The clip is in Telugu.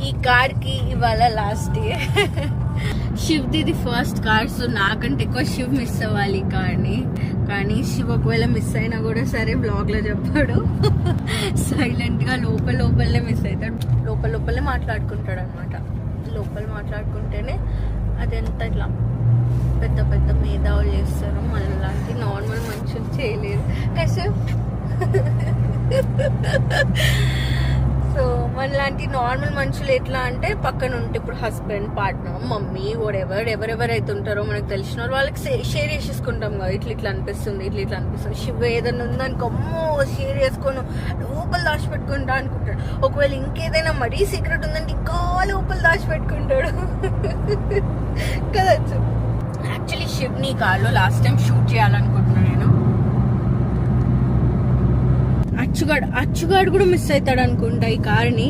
ఈ కార్ కి ఇవాళ లాస్ట్ డే. శివ్ది ఇది ఫస్ట్ కార్, సో నాకంటే ఎక్కువ శివ్ మిస్ అవ్వాలి ఈ కార్ని. కానీ శివ్ ఒకవేళ మిస్ అయినా కూడా సరే బ్లాగ్ లో చెప్పాడు. సైలెంట్ గా లోపలనే మిస్ అవుతాడు, లోపలే మాట్లాడుకుంటాడు అనమాట. లోపల మాట్లాడుకుంటేనే అదెంత ఇట్లా పెద్ద పెద్ద మేధావులు చేస్తారు, మళ్ళీ లాంటి నార్మల్ మనుషులు చేయలేరు కదా. సో మనలాంటి నార్మల్ మనుషులు ఎట్లా అంటే పక్కన ఉంటే ఇప్పుడు హస్బెండ్, పార్ట్నర్, మమ్మీ, ఎవరెవరైతే ఉంటారో మనకు తెలిసిన వాళ్ళకి షేర్ చేసేసుకుంటాం కదా. ఇట్లా అనిపిస్తుంది, ఇట్లా అనిపిస్తుంది. శివ ఏదైనా ఉందనుకో అమ్మో షేర్ చేసుకొని లోపల దాచిపెట్టుకుంటా అనుకుంటాడు. ఒకవేళ ఇంకేదైనా మరీ సీక్రెట్ ఉందంటే ఇంకా లోపల దాచిపెట్టుకుంటాడు కదా. యాక్చువల్లీ శివ్ని కార్లో లాస్ట్ టైం షూట్ చేయాలనుకుంటున్నాను నేను. అచ్చుగాడు కూడా మిస్ అవుతాడు అనుకుంటా ఈ కార్ని.